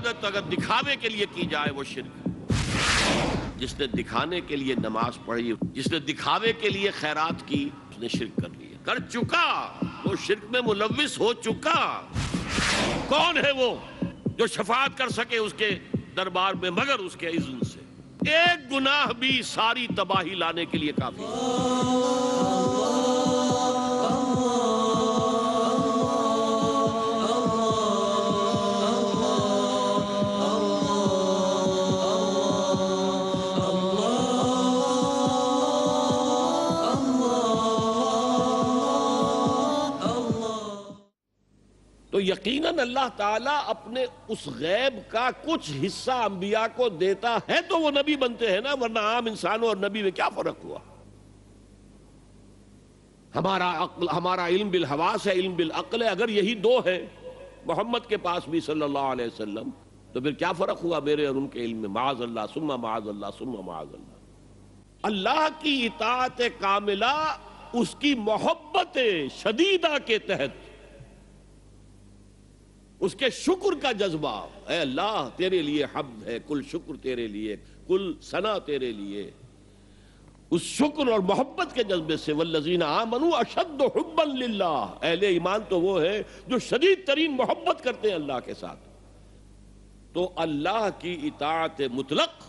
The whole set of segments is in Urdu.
عبادت اگر دکھاوے کے لیے کی جائے وہ شرک ہے۔ جس نے دکھانے کے لیے نماز پڑھی، جس نے دکھاوے کے لیے خیرات کی، اس نے شرک کر لیا، کر چکا، وہ شرک میں ملوث ہو چکا۔ کون ہے وہ جو شفاعت کر سکے اس کے دربار میں مگر اس کے اذن سے؟ ایک گناہ بھی ساری تباہی لانے کے لیے کافی ہے۔ تو یقیناً اللہ تعالیٰ اپنے اس غیب کا کچھ حصہ انبیاء کو دیتا ہے تو وہ نبی بنتے ہیں نا، ورنہ عام انسانوں اور نبی میں کیا فرق ہوا؟ ہمارا علم بالحواس ہے، علم بالعقل ہے، اگر یہی دو ہے محمد کے پاس بھی صلی اللہ علیہ وسلم، تو پھر کیا فرق ہوا میرے اور ان کے علم میں؟ معاذ اللہ ثم معاذ اللہ ثم معاذ اللہ۔ اللہ کی اطاعت کاملہ اس کی محبت شدیدہ کے تحت، اس کے شکر کا جذبہ، اے اللہ تیرے لیے حمد ہے، کل شکر تیرے لیے، کل ثنا تیرے لیے، اس شکر اور محبت کے جذبے سے والذین آمنوا اشد حبا للہ، اہل ایمان تو وہ ہے جو شدید ترین محبت کرتے ہیں اللہ کے ساتھ۔ تو اللہ کی اطاعت مطلق،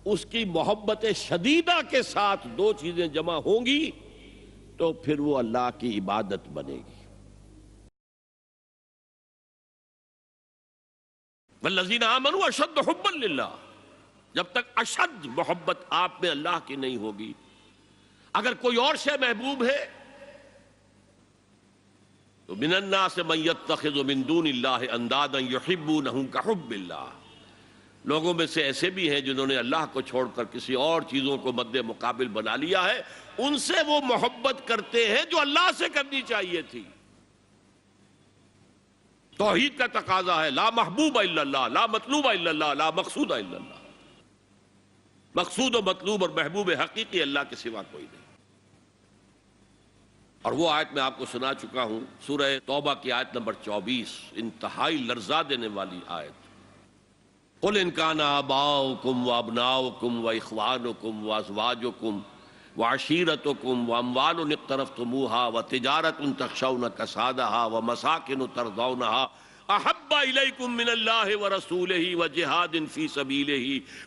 اس کی محبت شدیدہ کے ساتھ دو چیزیں جمع ہوں گی تو پھر وہ اللہ کی عبادت بنے گی۔ والذین آمنوا اشد حبا للہ، جب تک اشد محبت آپ میں اللہ کی نہیں ہوگی، اگر کوئی اور شے محبوب ہے تو من الناس من یتخذ من دون اللہ اندادا یحبونہم کحب اللہ، لوگوں میں سے ایسے بھی ہیں جنہوں نے اللہ کو چھوڑ کر کسی اور چیزوں کو مد مقابل بنا لیا ہے، ان سے وہ محبت کرتے ہیں جو اللہ سے کرنی چاہیے تھی۔ توحید کا تقاضا ہے لا محبوب الا اللہ، لا مطلوب الا اللہ، لا مقصود الا اللہ۔ مقصود و مطلوب اور محبوب حقیقی اللہ کے سوا کوئی نہیں۔ اور وہ آیت میں آپ کو سنا چکا ہوں، سورہ توبہ کی آیت نمبر 24، انتہائی لرزا دینے والی آیت۔ قل ان کان آباؤکم وابناؤکم واخوانکم وازواجکم وعشیرتکم واموال اقترفتموها وتجارت تخشون کسادها ومساکن ترضونها احب الیکم من اللہ ورسولہ وجہاد فی سبیلہ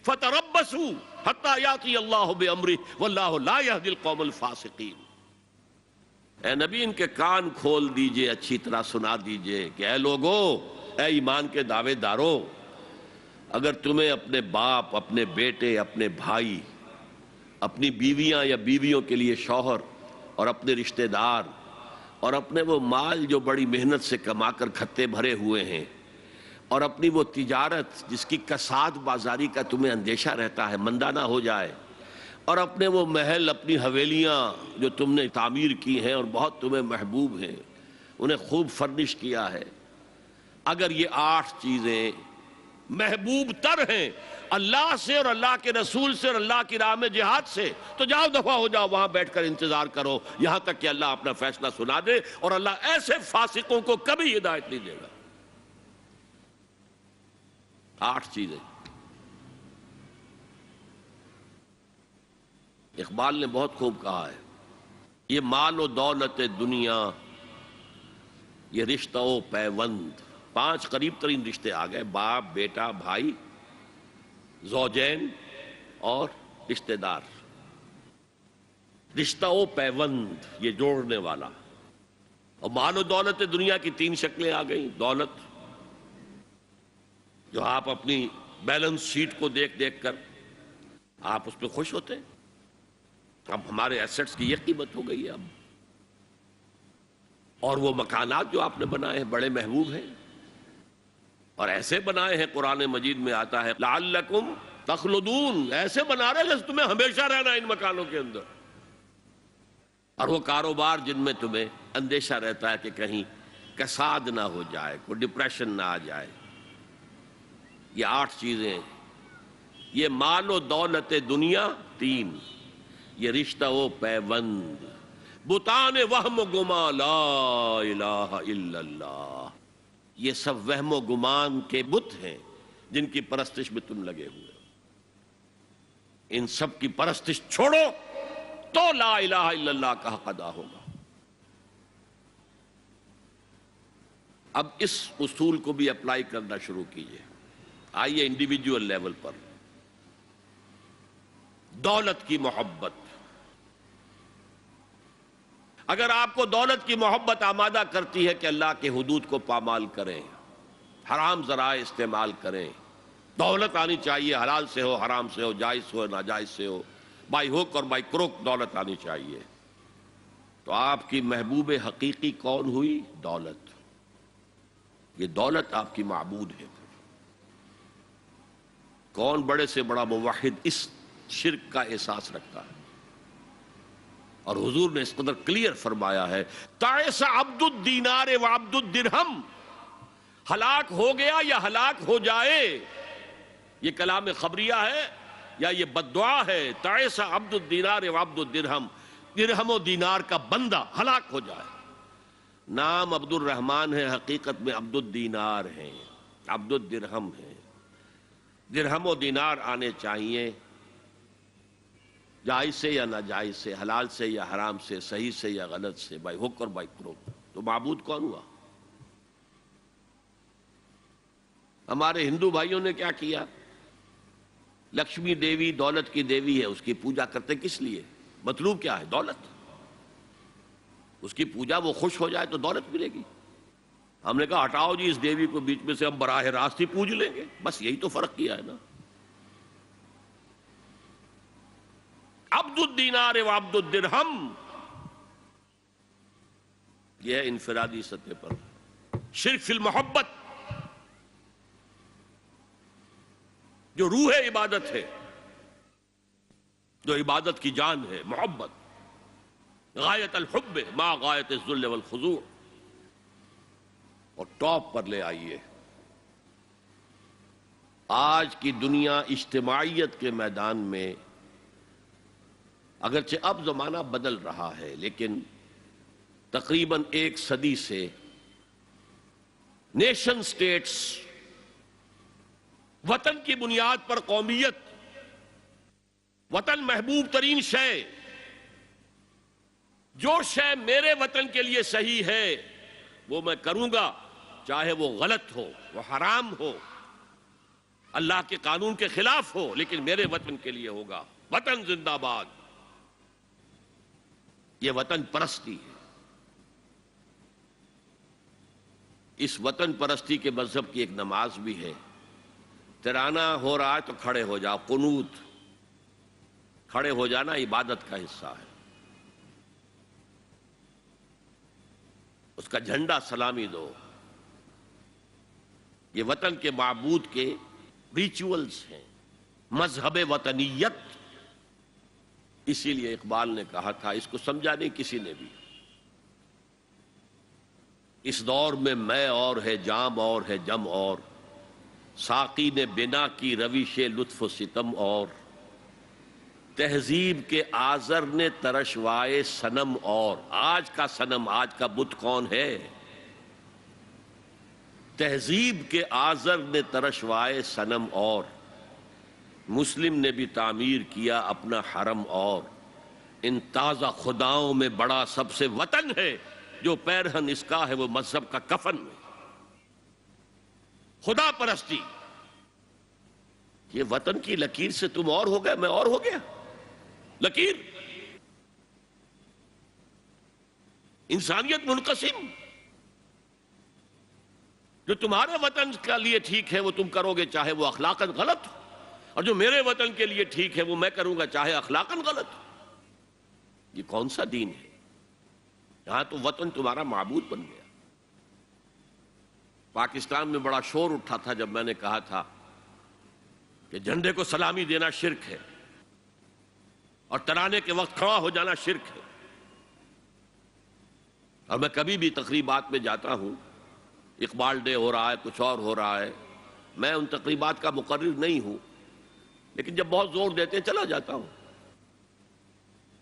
فتربصوا حتی یاتی اللہ بامرہ واللہ لا یہدی القوم الفاسقین۔ اے نبی ان کے کان کھول دیجئے، اچھی طرح سنا دیجئے کہ اے لوگو، اے ایمان کے دعوے دارو، اگر تمہیں اپنے باپ، اپنے بیٹے، اپنے بھائی، اپنی بیویاں یا بیویوں کے لیے شوہر اور اپنے رشتہ دار اور اپنے وہ مال جو بڑی محنت سے کما کر کھتے بھرے ہوئے ہیں اور اپنی وہ تجارت جس کی کساد بازاری کا تمہیں اندیشہ رہتا ہے مندہ نہ ہو جائے، اور اپنے وہ محل، اپنی حویلیاں جو تم نے تعمیر کی ہیں اور بہت تمہیں محبوب ہیں، انہیں خوب فرنش کیا ہے، اگر یہ 8 چیزیں محبوب تر ہیں اللہ سے اور اللہ کے رسول سے اور اللہ کی راہ میں جہاد سے، تو جاؤ دفع ہو جاؤ، وہاں بیٹھ کر انتظار کرو یہاں تک کہ اللہ اپنا فیصلہ سنا دے، اور اللہ ایسے فاسقوں کو کبھی ہدایت نہیں دے گا۔ 8 چیزیں۔ اقبال نے بہت خوب کہا ہے، یہ مال و دولت دنیا، یہ رشتہ و پیوند، 5 قریب ترین رشتے آ گئے، باپ، بیٹا، بھائی، زوجین اور رشتہ دار۔ رشتہ و پیوند یہ جوڑنے والا۔ اور مال و دولت دنیا کی 3 شکلیں آ گئیں۔ دولت جو آپ اپنی بیلنس شیٹ کو دیکھ دیکھ کر آپ اس پہ خوش ہوتے ہیں، اب ہمارے ایسٹس کی یہ قیمت ہو گئی ہے اب۔ اور وہ مکانات جو آپ نے بنائے ہیں بڑے محبوب ہیں، اور ایسے بنائے ہیں، قرآن مجید میں آتا ہے لعلکم تخلدون، ایسے بنا رہے جیسے تمہیں ہمیشہ رہنا ہے ان مکانوں کے اندر۔ اور وہ کاروبار جن میں تمہیں اندیشہ رہتا ہے کہ کہیں کساد نہ ہو جائے، کوئی ڈپریشن نہ آ جائے۔ یہ 8 چیزیں، یہ مال و دولت دنیا 3، یہ رشتہ و پیوند، بتان وہم و گما لا الہ الا اللہ، یہ سب وہم و گمان کے بت ہیں جن کی پرستش میں تم لگے ہوئے ہو۔ ان سب کی پرستش چھوڑو تو لا الہ الا اللہ کا حق ادا ہوگا۔ اب اس اصول کو بھی اپلائی کرنا شروع کیجئے۔ آئیے انڈیویجول لیول پر، دولت کی محبت۔ اگر آپ کو دولت کی محبت آمادہ کرتی ہے کہ اللہ کے حدود کو پامال کریں، حرام ذرائع استعمال کریں، دولت آنی چاہیے، حلال سے ہو، حرام سے ہو، جائز ہو، ناجائز سے ہو، بائی ہوک اور بائی کروک دولت آنی چاہیے، تو آپ کی محبوب حقیقی کون ہوئی؟ دولت۔ یہ دولت آپ کی معبود ہے۔ کون بڑے سے بڑا موحد اس شرک کا احساس رکھتا ہے؟ اور حضور نے اس قدر کلیئر فرمایا ہے، تعس عبد الدینار و عبد الدرہم، ہلاک ہو گیا یا ہلاک ہو جائے۔ یہ کلام خبریہ ہے یا یہ بددعا ہے؟ تعس عبد الدینار و عبد الدرہم، درہم و دینار کا بندہ ہلاک ہو جائے۔ نام عبد الرحمن ہے، حقیقت میں عبد الدینار ہیں، عبد الدرہم ہیں۔ درہم و دینار آنے چاہیے، جائز سے یا ناجائز سے، حلال سے یا حرام سے، صحیح سے یا غلط سے، بائی حق اور بائی کروک۔ تو معبود کون ہوا؟ ہمارے ہندو بھائیوں نے کیا کیا؟ لکشمی دیوی دولت کی دیوی ہے، اس کی پوجا کرتے کس لیے؟ مطلوب کیا ہے؟ دولت۔ اس کی پوجا وہ خوش ہو جائے تو دولت ملے گی۔ ہم نے کہا ہٹاؤ جی اس دیوی کو بیچ میں سے، ہم براہ راست ہی پوج لیں گے، بس یہی تو فرق کیا ہے نا۔ عبد الدینار و عبد الدرہم، یہ ہے انفرادی سطح پر شرک فی المحبت، جو روح عبادت ہے، جو عبادت کی جان ہے، محبت، غایت الحب ما غایت الذل والخضوع۔ اور ٹاپ پر لے آئیے، آج کی دنیا اجتماعیت کے میدان میں اگرچہ اب زمانہ بدل رہا ہے، لیکن تقریباً 1 صدی سے نیشن سٹیٹس، وطن کی بنیاد پر قومیت، وطن محبوب ترین شے، جو شے میرے وطن کے لیے صحیح ہے وہ میں کروں گا، چاہے وہ غلط ہو، وہ حرام ہو، اللہ کے قانون کے خلاف ہو، لیکن میرے وطن کے لیے ہوگا۔ وطن زندہ باد، یہ وطن پرستی ہے۔ اس وطن پرستی کے مذہب کی ایک نماز بھی ہے، ترانہ ہو رہا ہے تو کھڑے ہو جاؤ، قنوت، کھڑے ہو جانا عبادت کا حصہ ہے۔ اس کا جھنڈا سلامی دو۔ یہ وطن کے معبود کے ریچولز ہیں، مذہب وطنیت۔ اسی لیے اقبال نے کہا تھا، اس کو سمجھا نہیں کسی نے بھی، اس دور میں میں اور ہے، جام اور ہے، جم اور، ساقی نے بنا کی روش لطف و ستم اور، تہذیب کے آزر نے ترشوائے صنم اور۔ آج کا صنم، آج کا بت کون ہے؟ تہذیب کے آزر نے ترشوائے صنم اور، مسلم نے بھی تعمیر کیا اپنا حرم اور، ان تازہ خداؤں میں بڑا سب سے وطن ہے، جو پیرہن اس کا ہے وہ مذہب کا کفن میں۔ خدا پرستی، یہ وطن کی لکیر سے تم اور ہو گئے، میں اور ہو گیا۔ لکیر، انسانیت منقسم، جو تمہارے وطن کے لیے ٹھیک ہے وہ تم کرو گے چاہے وہ اخلاقاً غلط ہو، اور جو میرے وطن کے لیے ٹھیک ہے وہ میں کروں گا چاہے اخلاقاً غلط ہو۔ یہ کون سا دین ہے؟ یہاں تو وطن تمہارا معبود بن گیا۔ پاکستان میں بڑا شور اٹھا تھا جب میں نے کہا تھا کہ جھنڈے کو سلامی دینا شرک ہے اور ترانے کے وقت کھڑا ہو جانا شرک ہے۔ اور میں کبھی بھی تقریبات میں جاتا ہوں، اقبال ڈے ہو رہا ہے، کچھ اور ہو رہا ہے، میں ان تقریبات کا مقرر نہیں ہوں، لیکن جب بہت زور دیتے ہیں چلا جاتا ہوں،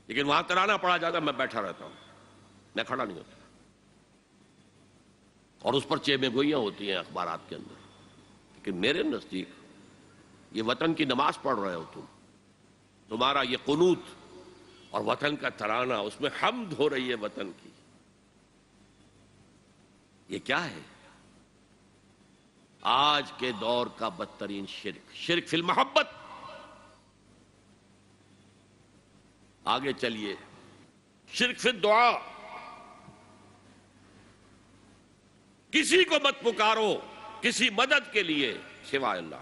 لیکن وہاں ترانہ پڑھا جاتا ہے میں بیٹھا رہتا ہوں، میں کھڑا نہیں ہوتا۔ اور اس پر چیمیں گوئیاں ہوتی ہیں اخبارات کے اندر، لیکن میرے نزدیک یہ وطن کی نماز پڑھ رہے ہو تمہارا یہ قنوت اور وطن کا ترانہ، اس میں حمد ہو رہی ہے وطن کی، یہ کیا ہے؟ آج کے دور کا بدترین شرک فی المحبت۔ آگے چلیے، شرک فی الدعاء، کسی کو مت پکارو کسی مدد کے لیے سوائے اللہ۔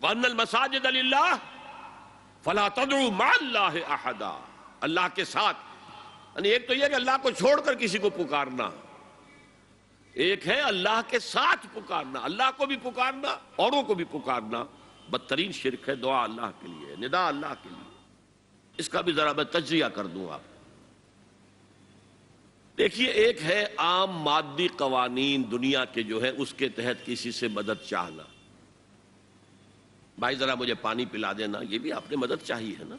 وَأَنَّ الْمَسَاجِدَ لِلَّهِ فَلَا تَدْعُوا مَعَ اللَّهِ أَحَدًا، اللہ کے ساتھ، یعنی ایک تو یہ کہ اللہ کو چھوڑ کر کسی کو پکارنا، ایک ہے اللہ کے ساتھ پکارنا، اللہ کو بھی پکارنا اوروں کو بھی پکارنا۔ بدترین شرک ہے دعا اللہ کے لیے، ندا اللہ کے لیے۔ اس کا بھی ذرا میں تجزیہ کر دوں آپ۔ دیکھیے، ایک ہے عام مادی قوانین دنیا کے جو ہے اس کے تحت کسی سے مدد چاہنا، بھائی ذرا مجھے پانی پلا دینا، یہ بھی آپ نے مدد چاہی ہے نا۔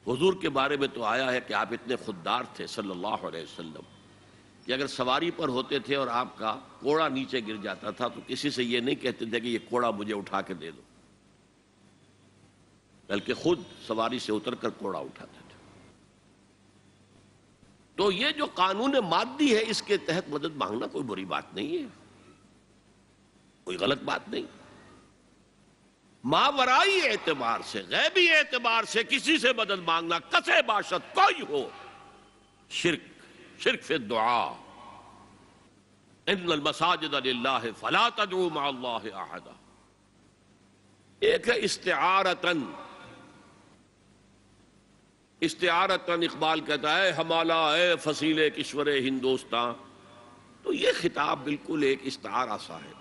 حضور کے بارے میں تو آیا ہے کہ آپ اتنے خوددار تھے صلی اللہ علیہ وسلم کہ اگر سواری پر ہوتے تھے اور آپ کا کوڑا نیچے گر جاتا تھا تو کسی سے یہ نہیں کہتے تھے کہ یہ کوڑا مجھے اٹھا کے دے دو، بلکہ خود سواری سے اتر کر کوڑا اٹھاتے تھے۔ تو یہ جو قانون مادی ہے اس کے تحت مدد مانگنا کوئی بری بات نہیں ہے، کوئی غلط بات نہیں۔ ماورائی اعتبار سے، غیبی اعتبار سے کسی سے مدد مانگنا، کسے باشد کوئی ہو، شرک فی الدعاء۔ ان المساجد للہ فلا تدعوا مع اللہ احدا۔ ایک ہے استعارتن، اقبال کہتا ہے ہمالا اے فصیل کشور ہندوستان، تو یہ خطاب بالکل ایک استعارہ سا ہے۔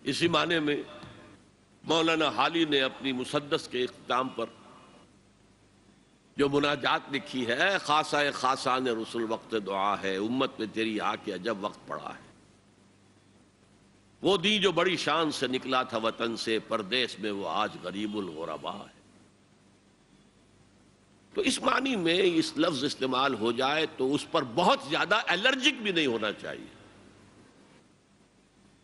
اسی معنی میں مولانا حالی نے اپنی مسدس کے اختتام پر جو مناجات لکھی ہے، خاصہ خاصان رسول وقت دعا ہے، امت میں تیری آ کے عجب وقت پڑا ہے، وہ دی جو بڑی شان سے نکلا تھا وطن سے، پردیس میں وہ آج غریب الغربا ہے۔ تو اس معنی میں اس لفظ استعمال ہو جائے تو اس پر بہت زیادہ الرجک بھی نہیں ہونا چاہیے،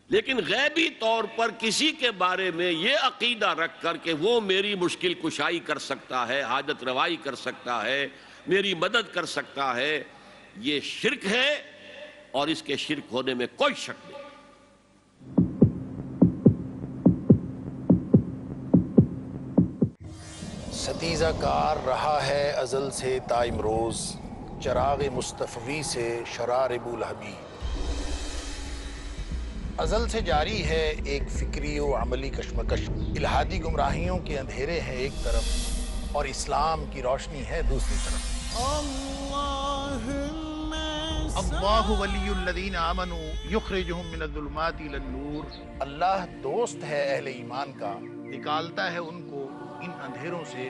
لیکن غیبی طور پر کسی کے بارے میں یہ عقیدہ رکھ کر کہ وہ میری مشکل کشائی کر سکتا ہے، حاجت روائی کر سکتا ہے، میری مدد کر سکتا ہے، یہ شرک ہے، اور اس کے شرک ہونے میں کوئی شک نہیں۔ ستیزہ کار رہا ہے ازل سے تا امروز، چراغ مصطفی سے شرار بولہبی۔ ازل سے جاری ہے ایک فکری و عملی کشمکش، الہادی گمراہیوں کے اندھیرے ہیں ایک طرف اور اسلام کی روشنی ہے دوسری طرف۔ اللہ ولی الذین آمنوا یخرجہم من الظلمات الی النور، اللہ دوست ہے اہل ایمان کا، نکالتا ہے ان کو ان اندھیروں سے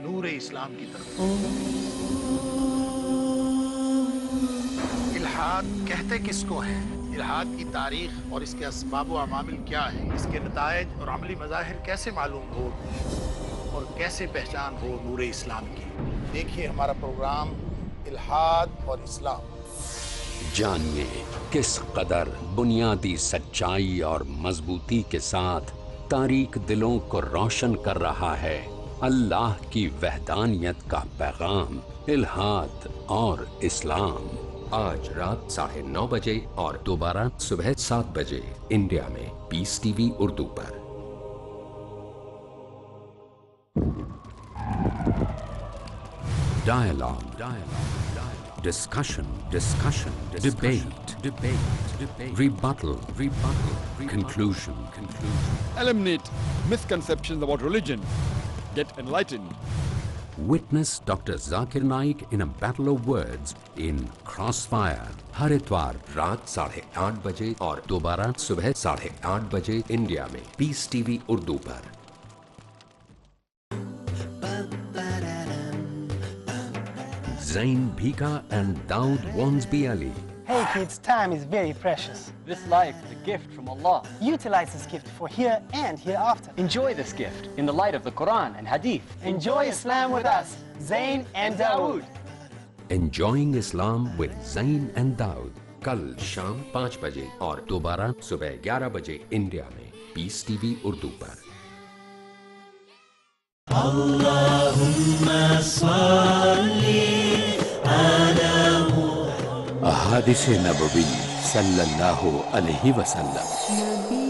نور اسلام کی طرف۔ الحاد کہتے کس کو ہے؟ الحاد کی تاریخ اور اس کے اسباب و عوامل کیا ہے؟ اس کے نتائج اور عملی مظاہر کیسے معلوم ہو اور کیسے پہچان ہو نور اسلام کی؟ دیکھیے ہمارا پروگرام الحاد اور اسلام۔ جانیے کس قدر بنیادی سچائی اور مضبوطی کے ساتھ تاریک دلوں کو روشن کر رہا ہے اللہ کی وحدانیت کا پیغام، الحاد اور اسلام۔ آج رات 9:30 بجے اور دوبارہ صبح 7 بجے انڈیا میں پیس ٹی وی اردو پر۔ Dialogue, discussion, debate, rebuttal, conclusion. Eliminate misconceptions about religion. Get enlightened. Witness Dr. Zakir Naik in a battle of words in Crossfire. ہر اتوار رات 8:30 بجے اور دوبارہ صبح 8:30 بجے انڈیا میں پیس ٹی وی اردو پر۔ Zain Bhika and Daud Wansby Ali. Hey kids, time is very precious. This life is a gift from Allah. Utilize this gift for here and hereafter. Enjoy this gift in the light of the Quran and Hadith. Enjoy Islam with us, Zain and Dawood. Enjoying Islam with Zain and Daud. کل شام 5 بجے اور دوبارہ صبح 11 بجے انڈیا میں پیس ٹی وی اردو پر. احادیث نبوی صلی اللہ علیہ وسلم.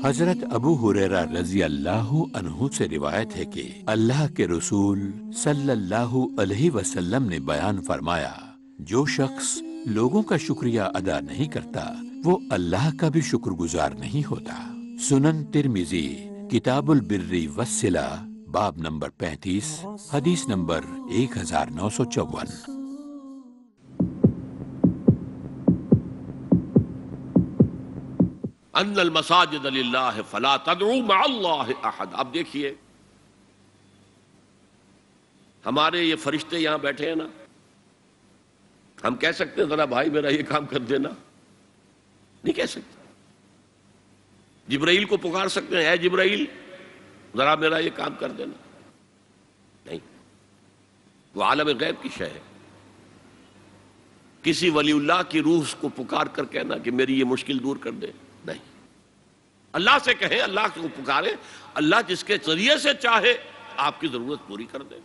حضرت ابو ہریرہ رضی اللہ عنہ سے روایت ہے کہ اللہ کے رسول صلی اللہ علیہ وسلم نے بیان فرمایا، جو شخص لوگوں کا شکریہ ادا نہیں کرتا وہ اللہ کا بھی شکر گزار نہیں ہوتا. سنن ترمذی کتاب البر والصلہ باب نمبر 35 حدیث نمبر 1954. ان المساجد للہ فلا تدعوا مع اللہ احد. اب دیکھیے ہمارے یہ فرشتے یہاں بیٹھے ہیں نا، ہم کہہ سکتے ہیں ذرا بھائی میرا یہ کام کر دینا؟ نہیں کہہ سکتے. جبرائیل کو پکار سکتے ہیں، اے جبرائیل ذرا میرا یہ کام کر دینا؟ نہیں، وہ عالم غیب کی شے ہے. کسی ولی اللہ کی روح کو پکار کر کہنا کہ میری یہ مشکل دور کر دے؟ نہیں. اللہ سے کہیں، اللہ کو پکارے، اللہ جس کے ذریعے سے چاہے آپ کی ضرورت پوری کر دے.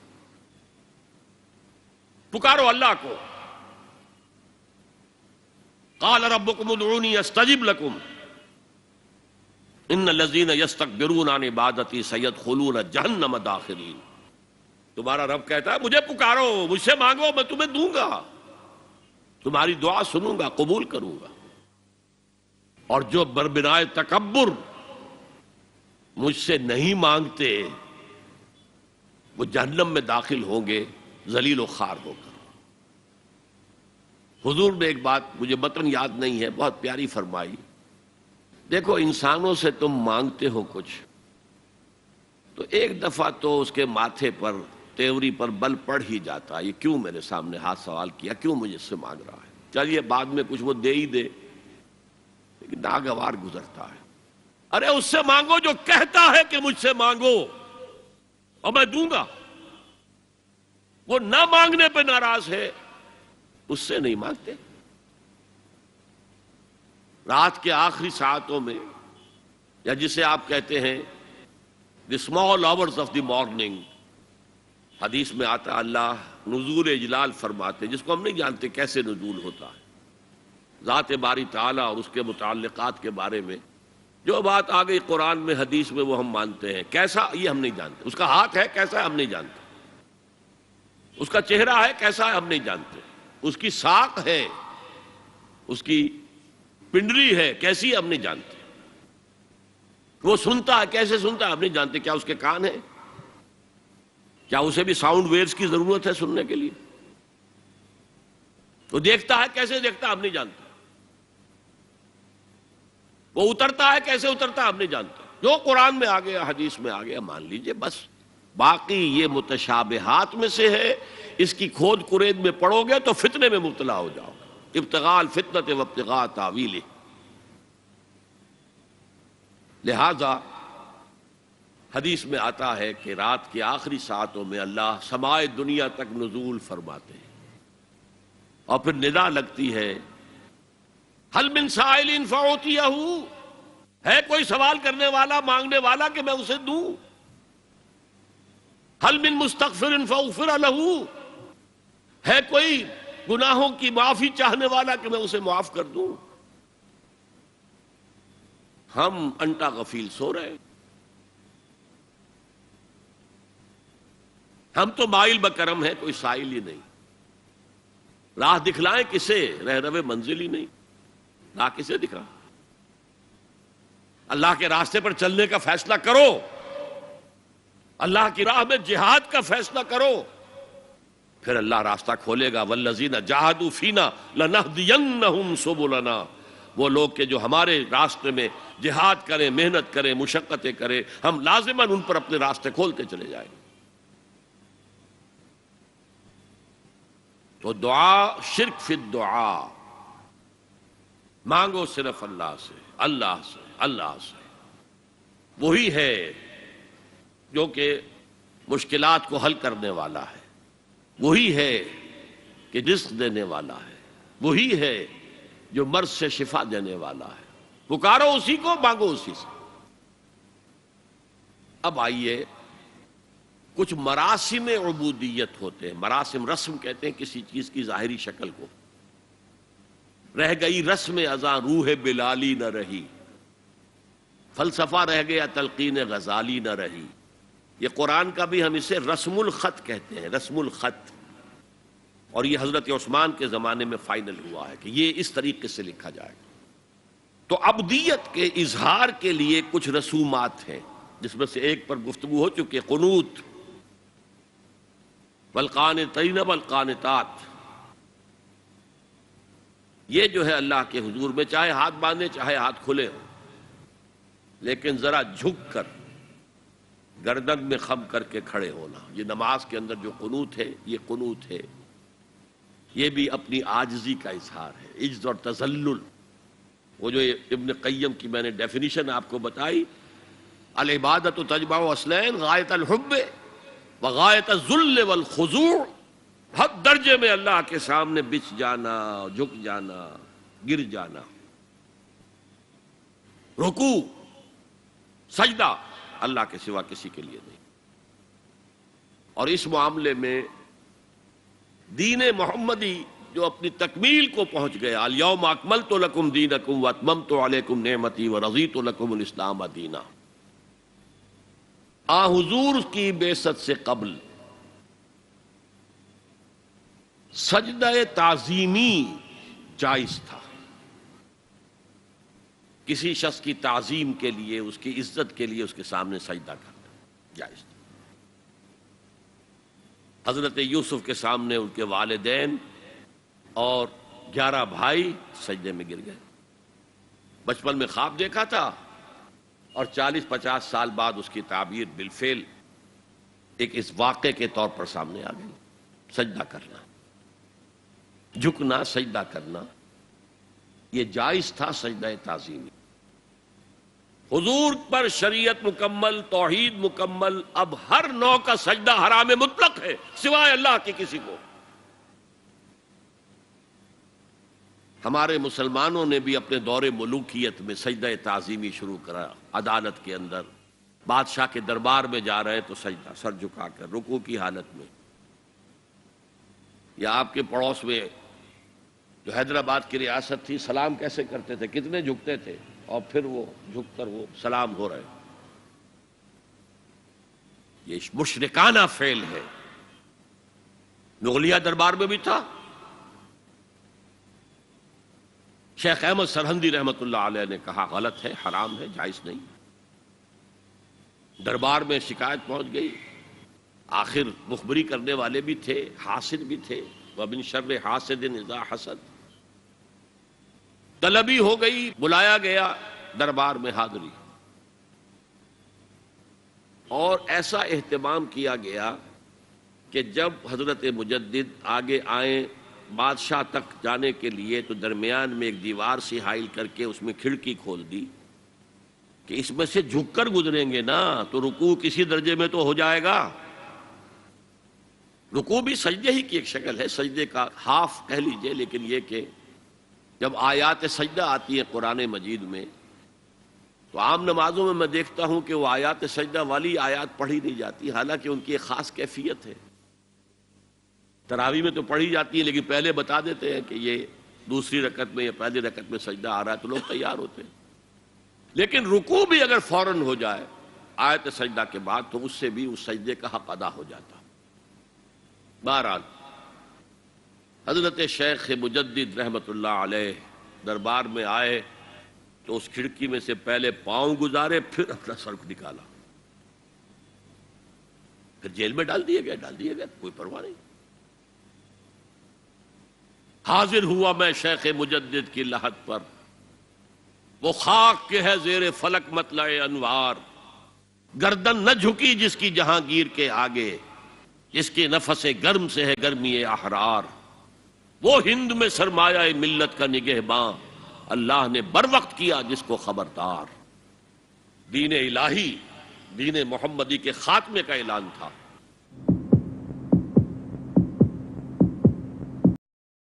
پکارو اللہ کو. قال ربکم ادعونی استجب لکم ان الذین یستکبرون عن عبادتی سیدخلون جہنم داخرین. تمہارا رب کہتا ہے مجھے پکارو، مجھ سے مانگو، میں تمہیں دوں گا، تمہاری دعا سنوں گا، قبول کروں گا. اور جو بربنائے تکبر مجھ سے نہیں مانگتے وہ جہنم میں داخل ہوں گے ذلیل و خوار ہو کر. حضور نے ایک بات مجھے متن یاد نہیں ہے بہت پیاری فرمائی. دیکھو انسانوں سے تم مانگتے ہو کچھ تو ایک دفعہ تو اس کے ماتھے پر تیوری پر بل پڑ ہی جاتا ہے، یہ کیوں میرے سامنے ہاتھ سوال کیا، کیوں مجھے اس سے مانگ رہا ہے. چلیے بعد میں کچھ وہ دے ہی دے، لیکن ناگوار گزرتا ہے. ارے اس سے مانگو جو کہتا ہے کہ مجھ سے مانگو اور میں دوں گا. وہ نہ مانگنے پہ ناراض ہے، اس سے نہیں مانگتے. رات کے آخری ساعتوں میں، یا جسے آپ کہتے ہیں the small hours of the morning، حدیث میں آتا اللہ نزول اجلال فرماتے، جس کو ہم نہیں جانتے کیسے نزول ہوتا ہے. ذات باری تعالیٰ اور اس کے متعلقات کے بارے میں جو بات آ گئی قرآن میں حدیث میں وہ ہم مانتے ہیں. کیسا یہ ہم نہیں جانتے. اس کا ہاتھ ہے کیسا ہے ہم نہیں جانتے. اس کا چہرہ ہے کیسا ہے ہم نہیں جانتے. اس کی ساق ہے، اس کی پنڈلی ہے کیسی ہے ہم نہیں جانتے. وہ سنتا ہے کیسے سنتا ہے ہم نہیں جانتے. کیا اس کے کان ہیں؟ کیا اسے بھی ساؤنڈ ویوز کی ضرورت ہے سننے کے لیے؟ وہ دیکھتا ہے کیسے دیکھتا ہے ہم نہیں جانتے. وہ اترتا ہے کیسے اترتا ہے ہم نہیں جانتے. جو قرآن میں آ گیا حدیث میں آ گیا مان لیجئے بس. باقی یہ متشابہات میں سے ہے، اس کی کھود کرید میں پڑو گے تو فتنے میں مبتلا ہو جاؤ. ابتغاء الفتنۃ وابتغاء تاویلہ. لہذا حدیث میں آتا ہے کہ رات کی آخری ساعتوں میں اللہ سمائے دنیا تک نزول فرماتے ہیں اور پھر ندا لگتی ہے حل من سائل فاعطیہ، ہے کوئی سوال کرنے والا مانگنے والا کہ میں اسے دوں. حل من مستغفر فاغفر لہ، ہے کوئی گناہوں کی معافی چاہنے والا کہ میں اسے معاف کر دوں. ہم انٹا غفیل سو رہے ہیں. ہم تو مائل بکرم ہے، کوئی سائل ہی نہیں. راہ دکھلائیں کسے؟ رہنو منزل ہی نہیں. راہ کسے دکھا؟ اللہ کے راستے پر چلنے کا فیصلہ کرو، اللہ کی راہ میں جہاد کا فیصلہ کرو، پھر اللہ راستہ کھولے گا. والذین جاہدوا فینا لنہدینہم سبلنا. وہ لوگ کہ جو ہمارے راستے میں جہاد کریں، محنت کریں، مشقتیں کریں، ہم لازماً ان پر اپنے راستے کھولتے چلے جائیں. تو دعا شرک فی الدعا. مانگو صرف اللہ سے، اللہ سے، اللہ سے. وہی ہے جو کہ مشکلات کو حل کرنے والا ہے. وہی ہے کہ رزق دینے والا ہے، وہی ہے جو مرض سے شفا دینے والا ہے، پکارو اسی کو، مانگو اسی سے۔ اب آئیے، کچھ مراسم عبودیت ہوتے ہیں، مراسم رسم کہتے ہیں کسی چیز کی ظاہری شکل کو۔ رہ گئی رسم ازاں روح بلالی نہ رہی، فلسفہ رہ گیا تلقین غزالی نہ رہی۔ یہ قرآن کا بھی ہم اسے رسم الخط کہتے ہیں، رسم الخط، اور یہ حضرت عثمان کے زمانے میں فائنل ہوا ہے کہ یہ اس طریقے سے لکھا جائے گا۔ تو عبدیت کے اظہار کے لیے کچھ رسومات ہیں، جس میں سے ایک پر گفتگو ہو چکی، قنوت، والقانتین والقانتات۔ یہ جو ہے اللہ کے حضور میں چاہے ہاتھ باندھے چاہے ہاتھ کھلے ہوں، لیکن ذرا جھک کر گردن میں خم کر کے کھڑے ہونا، یہ نماز کے اندر جو قنوت ہے یہ قنوت ہے، یہ بھی اپنی عاجزی کا اظہار ہے، عجز اور تذلل۔ وہ جو ابن قیم کی میں نے ڈیفینیشن آپ کو بتائی، العبادت تجمع اصلین، غایت الحب وغایت الذل والخضوع، حد درجے میں اللہ کے سامنے بچ جانا، جھک جانا، گر جانا، رکوع، سجدہ اللہ کے سوا کسی کے لیے نہیں۔ اور اس معاملے میں دین محمدی جو اپنی تکمیل کو پہنچ گیا، الیوم اکملت لکم دینکم واتممت علیکم نعمتی ورضیت لکم الاسلام دینا، آ حضور کی بعثت سے قبل سجدہ تعظیمی جائز تھا، کسی شخص کی تعظیم کے لیے، اس کی عزت کے لیے اس کے سامنے سجدہ کرنا جائز تھا۔ حضرت یوسف کے سامنے ان کے والدین اور 11 بھائی سجدے میں گر گئے۔ بچپن میں خواب دیکھا تھا اور 40-50 سال بعد اس کی تعبیر بالفعل ایک اس واقعے کے طور پر سامنے آ گئی۔ سجدہ کرنا، جھکنا، سجدہ کرنا، یہ جائز تھا سجدہ تعظیمی۔ حضور پر شریعت مکمل، توحید مکمل، اب ہر نوع کا سجدہ حرام مطلق ہے سوائے اللہ کے کسی کو۔ ہمارے مسلمانوں نے بھی اپنے دور ملوکیت میں سجدہ تعظیمی شروع کرا، عدالت کے اندر بادشاہ کے دربار میں جا رہے تو سجدہ، سر جھکا کر رکوع کی حالت میں۔ یا آپ کے پڑوس میں جو حیدرآباد کی ریاست تھی، سلام کیسے کرتے تھے، کتنے جھکتے تھے، اور پھر وہ جھک کر وہ سلام ہو رہے۔ یہ مشرکانہ فعل ہے، مغلیہ دربار میں بھی تھا۔ شیخ احمد سرہندی رحمۃ اللہ علیہ نے کہا غلط ہے، حرام ہے، جائز نہیں۔ دربار میں شکایت پہنچ گئی، آخر مخبری کرنے والے بھی تھے، حاسد بھی تھے، وَمِن شَرِّ حَاسِدٍ إِذَا حَسَدَ، طلبی ہو گئی، بلایا گیا دربار میں حاضری، اور ایسا اہتمام کیا گیا کہ جب حضرت مجدد آگے آئیں بادشاہ تک جانے کے لیے تو درمیان میں ایک دیوار سی حائل کر کے اس میں کھڑکی کھول دی کہ اس میں سے جھک کر گزریں گے نا تو رکوع کسی درجے میں تو ہو جائے گا۔ رکوع بھی سجدے ہی کی ایک شکل ہے، سجدے کا ہاف کہہ لیجئے، لیکن یہ کہ جب آیات سجدہ آتی ہیں قرآن مجید میں تو عام نمازوں میں دیکھتا ہوں کہ وہ آیات سجدہ والی آیات پڑھی نہیں جاتی، حالانکہ ان کی ایک خاص کیفیت ہے۔ تراویح میں تو پڑھی جاتی ہے لیکن پہلے بتا دیتے ہیں کہ یہ دوسری رکعت میں یا پہلی رکعت میں سجدہ آ رہا ہے تو لوگ تیار ہوتے ہیں، لیکن رکوع بھی اگر فوراً ہو جائے آیت سجدہ کے بعد تو اس سے بھی اس سجدے کا حق ادا ہو جاتا۔ بہرحال حضرت شیخ مجدد رحمت اللہ علیہ دربار میں آئے تو اس کھڑکی میں سے پہلے پاؤں گزارے، پھر اپنا سر نکالا، پھر جیل میں ڈال دیے گئے، کوئی پرواہ نہیں۔ حاضر ہوا میں شیخ مجدد کی لحد پر، وہ خاک کے ہے زیر فلک مطلع انوار، گردن نہ جھکی جس کی جہانگیر کے آگے، جس کے نفس گرم سے ہے گرمی احرار، وہ ہند میں سرمایہ ملت کا نگہباں، اللہ نے بر وقت کیا جس کو خبردار۔ دین الہی، دین محمدی کے خاتمے کا اعلان تھا۔